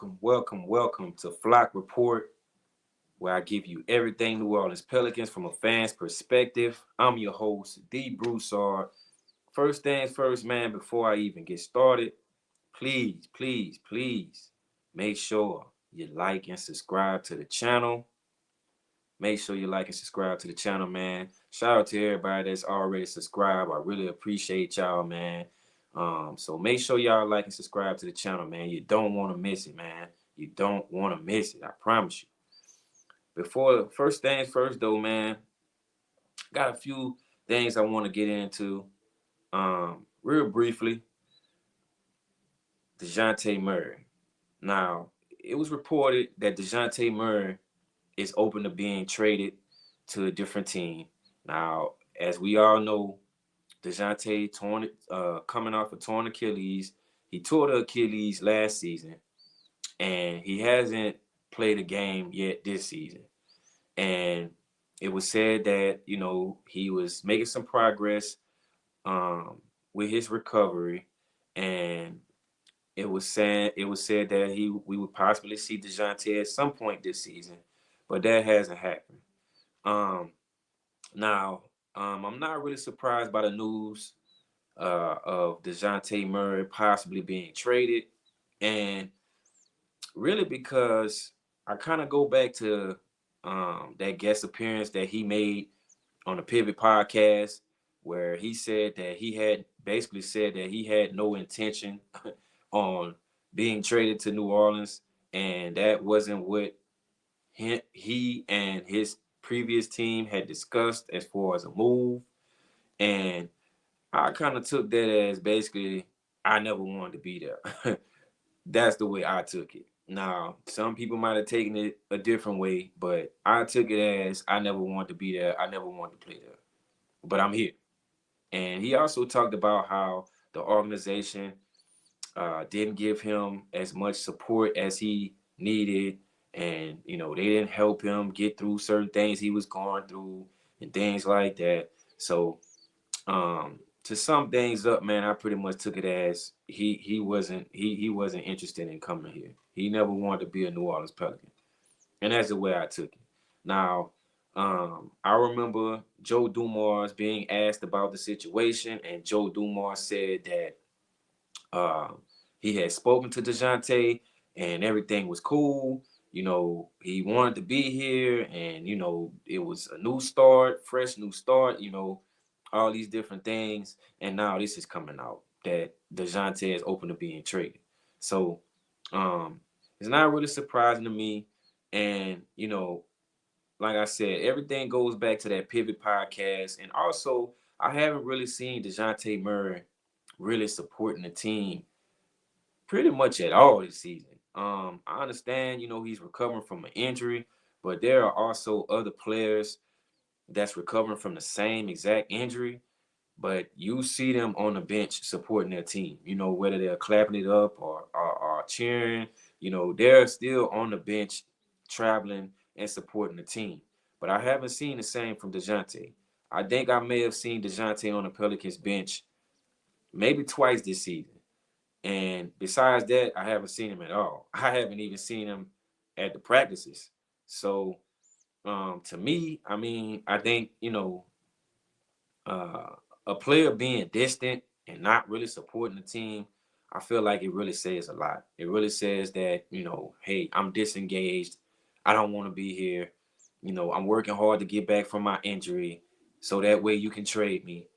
welcome to Flock Report, where I give you everything New Orleans Pelicans from a fan's perspective. I'm your host, D. Broussard. First things first, man, before I even get started, please make sure you like and subscribe to the channel. Make sure you like and subscribe to the channel, man. Shout out to everybody that's already subscribed. I really appreciate y'all, man. So make sure y'all like and subscribe to the channel, man. You don't want to miss it, man. You don't want to miss it. I promise you. Before first things first, though, man, got a few things I want to get into. Real briefly, DeJounte Murray. Now, it was reported that DeJounte Murray is open to being traded to a different team. Now, as we all know, DeJounte coming off a torn Achilles. He tore the Achilles last season, and he hasn't played a game yet this season. And it was said that he was making some progress with his recovery, and it was said that we would possibly see DeJounte at some point this season, but that hasn't happened. Um, now, I'm not really surprised by the news of DeJounte Murray possibly being traded, and really because I kind of go back to that guest appearance that he made on the Pivot podcast, where he said that he had basically said that he had no intention on being traded to New Orleans, and that wasn't what he and his previous team had discussed as far as a move. And I kind of took that as basically I never wanted to be there. That's the way I took it. Now, some people might have taken it a different way, but I took it as I never wanted to be there. I never wanted to play there. But I'm here. And he also talked about how the organization didn't give him as much support as he needed. And, they didn't help him get through certain things he was going through and things like that. So, to sum things up, man, I pretty much took it as he wasn't interested in coming here. He never wanted to be a New Orleans Pelican, and that's the way I took it. Now, I remember Joe Dumars being asked about the situation, and Joe Dumars said that uh, he had spoken to DeJounte, and everything was cool. He wanted to be here, and it was a new start, fresh new start. All these different things, and now this is coming out that DeJounte is open to being traded. So, it's not really surprising to me, and like I said, everything goes back to that Pivot podcast, and also I haven't really seen DeJounte Murray really supporting the team pretty much at all this season. I understand, he's recovering from an injury, but there are also other players that's recovering from the same exact injury, but you see them on the bench supporting their team. Whether they're clapping it up or cheering, they're still on the bench traveling and supporting the team. But I haven't seen the same from DeJounte. I think I may have seen DeJounte on the Pelicans bench maybe twice this season. And besides that, I haven't seen him at all. I haven't even seen him at the practices. So to me, I mean, I think, uh, a player being distant and not really supporting the team, I feel like it really says a lot. It really says that, hey, I'm disengaged. I don't want to be here. I'm working hard to get back from my injury so that way you can trade me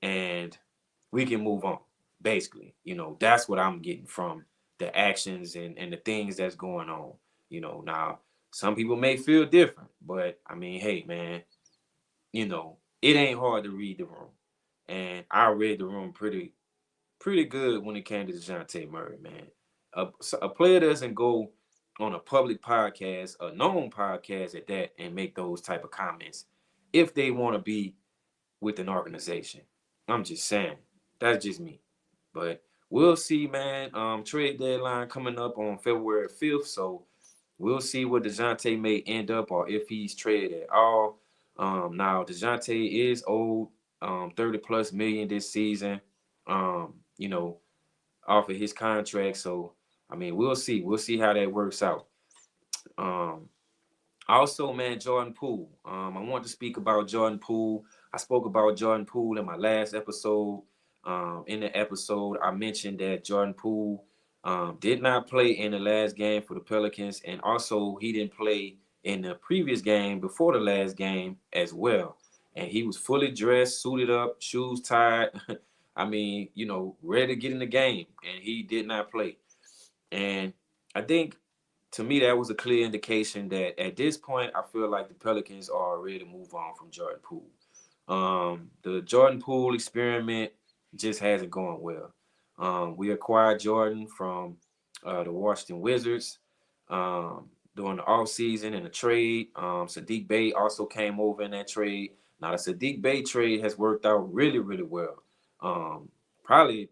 and we can move on. Basically, that's what I'm getting from the actions and the things that's going on. Now some people may feel different, but I mean, hey, man, it ain't hard to read the room. And I read the room pretty good when it came to DeJounte Murray, man. A player doesn't go on a public podcast, a known podcast at that, and make those type of comments if they want to be with an organization. I'm just saying. That's just me. But we'll see, man. Trade deadline coming up on February 5th. So we'll see where DeJounte may end up or if he's traded at all. Now DeJounte is owed 30 plus million this season. Um, you know, off of his contract. So I mean, we'll see. We'll see how that works out. Um, Also, man, Jordan Poole. I want to speak about Jordan Poole. I spoke about Jordan Poole in my last episode. In the episode, I mentioned that Jordan Poole did not play in the last game for the Pelicans, and also he didn't play in the previous game before the last game as well. And he was fully dressed, suited up, shoes tied. I mean, ready to get in the game, and he did not play. And I think to me that was a clear indication that at this point I feel like the Pelicans are ready to move on from Jordan Poole. The Jordan Poole experiment just hasn't gone well. We acquired Jordan from the Washington Wizards during the offseason in a trade. Sadiq Bey also came over in that trade. Now the Sadiq Bey trade has worked out really, really well. Probably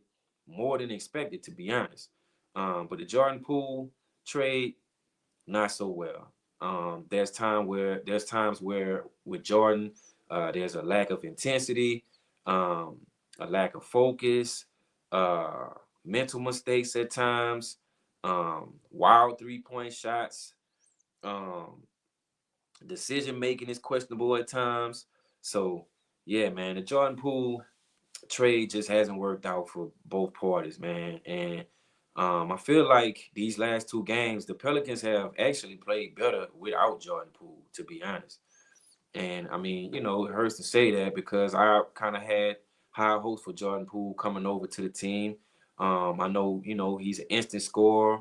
more than expected, to be honest. But the Jordan Poole trade, not so well. There's times where with Jordan, there's a lack of intensity, um, a lack of focus, uh, mental mistakes at times, wild 3-point shots. Um, Decision making is questionable at times. So yeah, man, the Jordan Poole trade just hasn't worked out for both parties, man. And I feel like these last two games, the Pelicans have actually played better without Jordan Poole, to be honest. And I mean, it hurts to say that because I kind of had high hopes for Jordan Poole coming over to the team. I know, he's an instant scorer.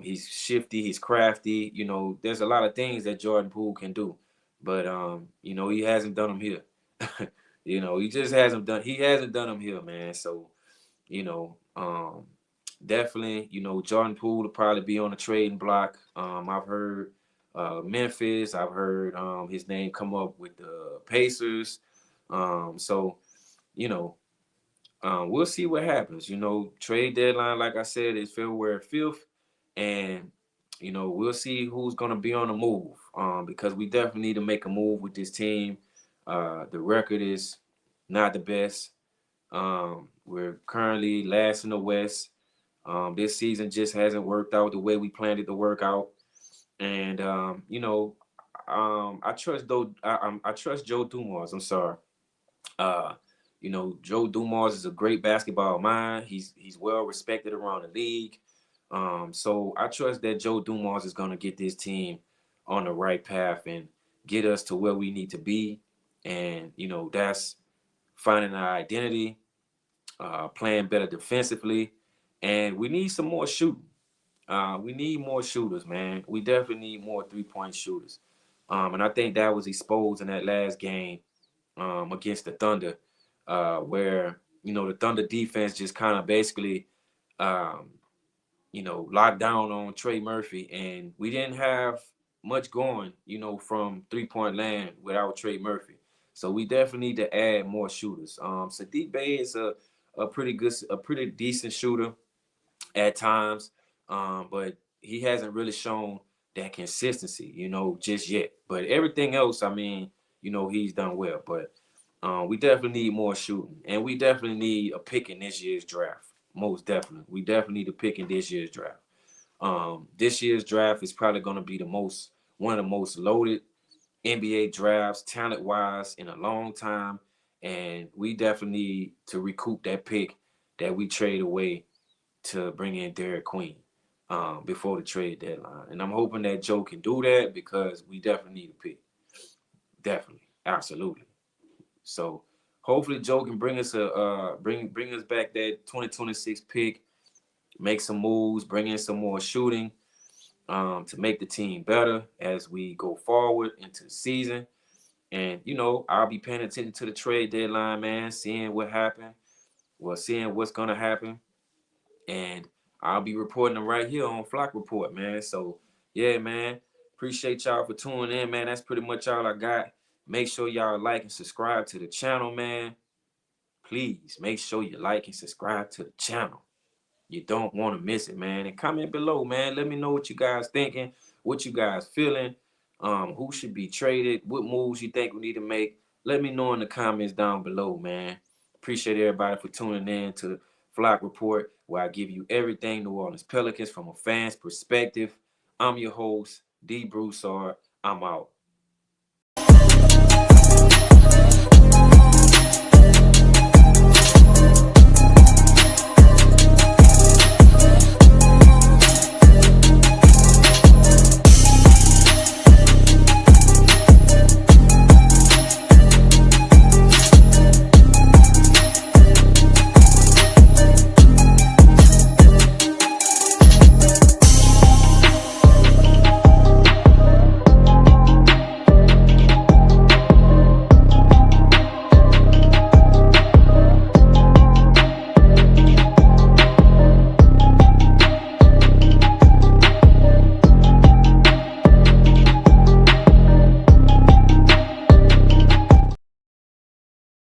He's shifty, he's crafty. There's a lot of things that Jordan Poole can do, but he hasn't done them here. He just hasn't done them here, man. So, you know, definitely, Jordan Poole will probably be on the trading block. I've heard Memphis. I've heard his name come up with the Pacers. So, you know, we'll see what happens. Trade deadline, like I said, is February 5th. And, we'll see who's going to be on the move because we definitely need to make a move with this team. The record is not the best. We're currently last in the West. This season just hasn't worked out the way we planned it to work out. And, I trust I trust Joe Dumars. I'm sorry. Uh, Joe Dumars is a great basketball mind. He's well respected around the league. So I trust that Joe Dumars is going to get this team on the right path and get us to where we need to be. And that's finding our identity, playing better defensively, and we need some more shooting. We need more shooters, man. We definitely need more 3-point shooters. And I think that was exposed in that last game against the Thunder, where the Thunder defense just kind of basically, um, locked down on Trey Murphy, and we didn't have much going, from 3-point land without Trey Murphy. So we definitely need to add more shooters. Sadiq Bey is a pretty decent shooter at times, but he hasn't really shown that consistency, just yet. But everything else, I mean, he's done well. But we definitely need more shooting, and we definitely need a pick in this year's draft. Most definitely, we definitely need a pick in this year's draft. This year's draft is probably going to be one of the most loaded NBA drafts, talent wise, in a long time, and we definitely need to recoup that pick that we trade away to bring in Derek Queen before the trade deadline. And I'm hoping that Joe can do that because we definitely need a pick. Definitely, absolutely. So hopefully Joe can bring us back that 2026 pick, make some moves, bring in some more shooting to make the team better as we go forward into the season. And I'll be paying attention to the trade deadline, man, seeing what happened, seeing what's gonna happen, and I'll be reporting them right here on Flock Report, man. So yeah, man, appreciate y'all for tuning in, man. That's pretty much all I got. Make sure y'all like and subscribe to the channel, man. Please make sure you like and subscribe to the channel. You don't want to miss it, man. And comment below, man. Let me know what you guys thinking, what you guys feeling, who should be traded, what moves you think we need to make. Let me know in the comments down below, man. Appreciate everybody for tuning in to Flock Report. where I give you everything New Orleans Pelicans from a fan's perspective. I'm your host, D. Broussard. I'm out.